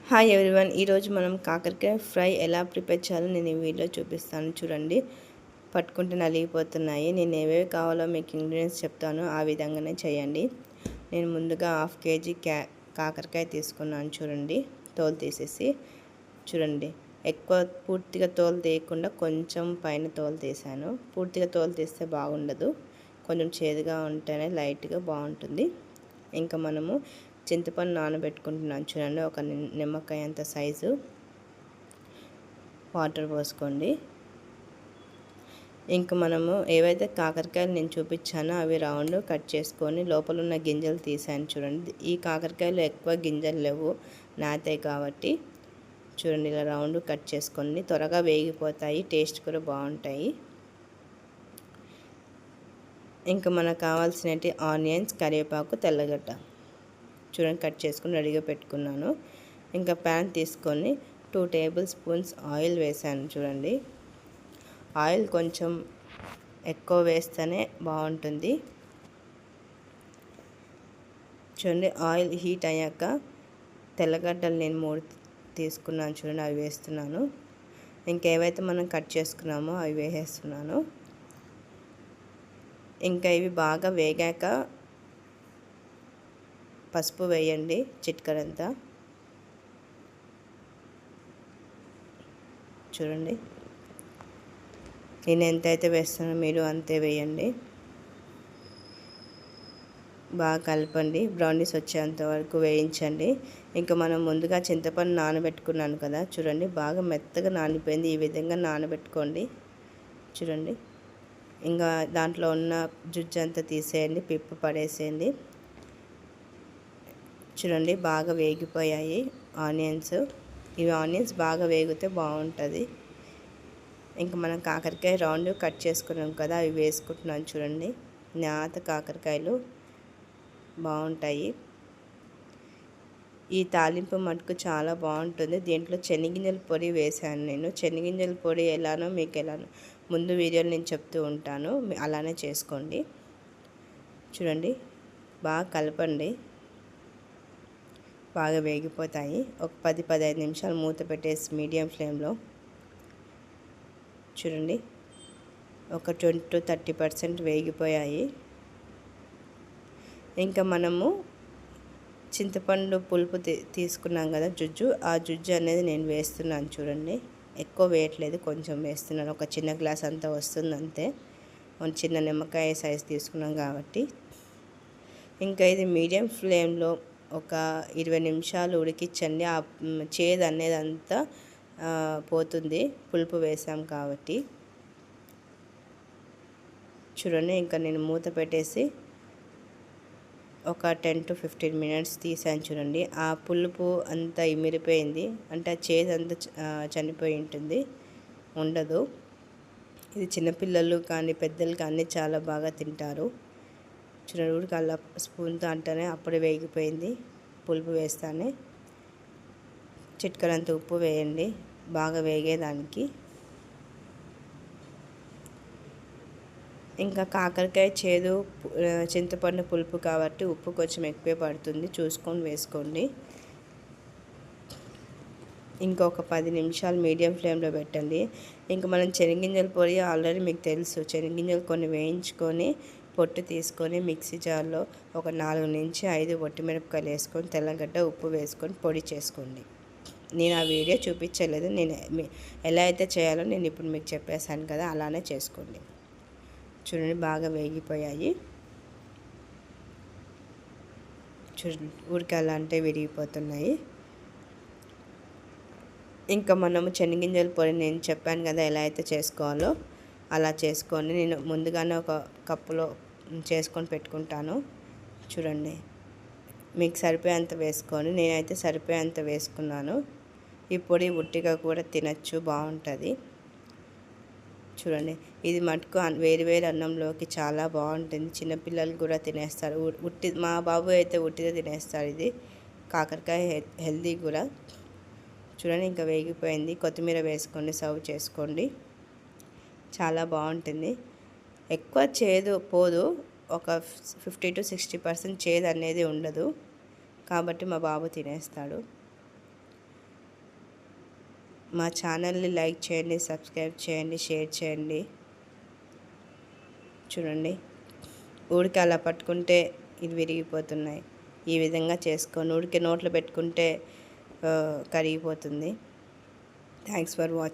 Hi everyone, ఈరోజు మనం కాకరకాయ ఫ్రై ఎలా ప్రిపేర్ చేయాలో నేను ఈ వీడియో చూపిస్తాను. చూడండి, పట్టుకుంటే నలిగిపోతున్నాయి. నేను ఏవేవి కావాలో మీకు ఇంగ్రీడియంట్స్ చెప్తాను, ఆ విధంగానే చేయండి. నేను ముందుగా 1/2 kg కాకరకాయ తీసుకున్నాను. చూడండి, తోలు తీసేసి చూడండి, ఎక్కువ పూర్తిగా తోలు తీయకుండా కొంచెం పైన తోలు తీసాను. పూర్తిగా తోలు తీస్తే బాగుండదు, కొంచెం చేదుగా ఉంటేనే లైట్గా బాగుంటుంది. ఇంకా మనము చింతపండు నానబెట్టుకుంటున్నాను. చూడండి, ఒక నిమ్మకాయ అంత సైజు వాటర్ పోసుకోండి. ఇంకా మనము ఏవైతే కాకరకాయలు నేను చూపించానో అవి రౌండ్ కట్ చేసుకొని లోపల ఉన్న గింజలు తీసాను. చూడండి, ఈ కాకరకాయలు ఎక్కువ గింజలు లేవు, నాతాయి కాబట్టి చూడండి ఇలా రౌండ్ కట్ చేసుకోండి. త్వరగా వేగిపోతాయి, టేస్ట్ కూడా బాగుంటాయి. ఇంకా మనకు కావాల్సినవి ఆనియన్స్, కరివేపాకు, తెల్లగడ్డ చూడండి కట్ చేసుకుని రెడీగా పెట్టుకున్నాను. ఇంకా ప్యాన్ తీసుకొని 2 టేబుల్ స్పూన్స్ ఆయిల్ వేసాను. చూడండి, ఆయిల్ కొంచెం ఎక్కువ వేస్తేనే బాగుంటుంది. చూడండి, ఆయిల్ హీట్ అయ్యాక తెల్లగడ్డలు నేను 3 తీసుకున్నాను. చూడండి, అవి వేస్తున్నాను. ఇంకేవైతే మనం కట్ చేసుకున్నామో అవి వేసేస్తున్నాను. ఇంకా ఇవి బాగా వేగాక పసుపు వేయండి, చిటికెడంతా. చూడండి, నేను ఎంతైతే వేస్తానో మీరు అంతే వేయండి. బాగా కలపండి, బ్రౌనీస్ వచ్చేంత వరకు వేయించండి. ఇంకా మనం ముందుగా చింతపండు నానబెట్టుకున్నాను కదా, చూడండి బాగా మెత్తగా నానిపోయింది. ఈ విధంగా నానబెట్టుకోండి. చూడండి, ఇంకా దాంట్లో ఉన్న జుజ్జు అంతా తీసేయండి, పిప్పు పడేసేయండి. చూడండి, బాగా వేగిపోయాయి ఆనియన్స్. ఇవి ఆనియన్స్ బాగా వేగితే బాగుంటుంది. ఇంకా మనం కాకరకాయ రౌండ్ కట్ చేసుకున్నాం కదా, అవి వేసుకుంటున్నాను. చూడండి, నేత కాకరకాయలు బాగుంటాయి. ఈ తాలింపు మటుకు చాలా బాగుంటుంది. దీంట్లో శనగింజల పొడి వేసాను నేను. శనగింజల పొడి ఎలానో మీకు ఎలానో ముందు వీడియోలు నేను చెప్తూ ఉంటాను, అలానే చేసుకోండి. చూడండి, బాగా కలపండి, బాగా వేగిపోతాయి. ఒక 10-15 నిమిషాలు మూత పెట్టేసి మీడియం ఫ్లేమ్లో. చూడండి, ఒక 20-30% వేగిపోయాయి. ఇంకా మనము చింతపండు పులుపు తీసుకున్నాం కదా, జుజ్జు, ఆ జుజ్జు అనేది నేను వేస్తున్నాను. చూడండి, ఎక్కువ వేయట్లేదు, కొంచెం వేస్తున్నాను. ఒక చిన్న గ్లాస్ అంతా వస్తుంది అంతే, చిన్న నిమ్మకాయ సైజ్ తీసుకున్నాం కాబట్టి. ఇంకా ఇది మీడియం ఫ్లేమ్లో ఒక 20 నిమిషాలు ఉడికించండి. ఆ చేదు అనేది అంతా పోతుంది, పులుపు వేసాం కాబట్టి. చూడండి, ఇంకా నేను మూత పెట్టేసి ఒక 10-15 మినిట్స్ తీసాను. చూడండి, ఆ పులుపు అంతా ఇమిరిపోయింది, అంటే ఆ చేదు అంతా చనిపోయి ఉంటుంది, ఉండదు. ఇది చిన్నపిల్లలు కానీ పెద్దలు కానీ చాలా బాగా తింటారు. చూడండి, ఉడికి అలా స్పూన్తో అంటేనే అప్పుడే వేగిపోయింది. పులుపు వేస్తానే చిటికెడంత ఉప్పు వేయండి, బాగా వేగేదానికి. ఇంకా కాకరకాయ చేదు, చింతపండు పులుపు కాబట్టి ఉప్పు కొంచెం ఎక్కువే పడుతుంది, చూసుకొని వేసుకోండి. ఇంకొక 10 నిమిషాలు మీడియం ఫ్లేమ్లో పెట్టండి. ఇంకా మనం శనగింజల పొడి ఆల్రెడీ మీకు తెలుసు, శనగింజలు కొన్ని వేయించుకొని పొట్టు తీసుకొని మిక్సీ జార్లో ఒక 4-5 ఒట్టిమిరపకాయలు వేసుకొని తెల్లగడ్డ, ఉప్పు వేసుకొని పొడి చేసుకోండి. నేను ఆ వీడియో చూపించలేదు, నేను ఎలా అయితే చేయాలో నేను ఇప్పుడు మీకు చెప్పేశాను కదా, అలానే చేసుకోండి. చూడండి, బాగా వేగిపోయాయి. చూడండి, ఉడకాలంటే విరిగిపోతున్నాయి. ఇంకా మనము శనగింజల పొడి నేను చెప్పాను కదా ఎలా అయితే చేసుకోవాలో అలా చేసుకొని, నేను ముందుగానే ఒక కప్పులో చేసుకొని పెట్టుకుంటాను. చూడండి, మీకు సరిపోయేంత వేసుకొని, నేనైతే సరిపోయేంత వేసుకున్నాను. ఈ పొడి ఉట్టిగా కూడా తినచ్చు, బాగుంటుంది. చూడండి, ఇది మటుకు వేరు అన్నంలోకి చాలా బాగుంటుంది, చిన్నపిల్లలు కూడా తినేస్తారు. మా బాబు అయితే ఉట్టిగా తినేస్తారు. ఇది కాకరకాయ హెల్దీ కూడా. చూడండి, ఇంకా వేగిపోయింది. కొత్తిమీర వేసుకోండి, సర్వ్ చేసుకోండి, చాలా బాగుంటుంది. ఎక్కువ చేదు పోదు, ఒక 50-60% చేదు అనేది ఉండదు కాబట్టి మా బాబు తినేస్తాడు. మా ఛానల్ని లైక్ చేయండి, సబ్స్క్రైబ్ చేయండి, షేర్ చేయండి. చూడండి, ఊడికి అలా పట్టుకుంటే ఇది విరిగిపోతున్నాయి. ఈ విధంగా చేసుకొని ఊడికి నోట్లో పెట్టుకుంటే కరిగిపోతుంది. Thanks for watching.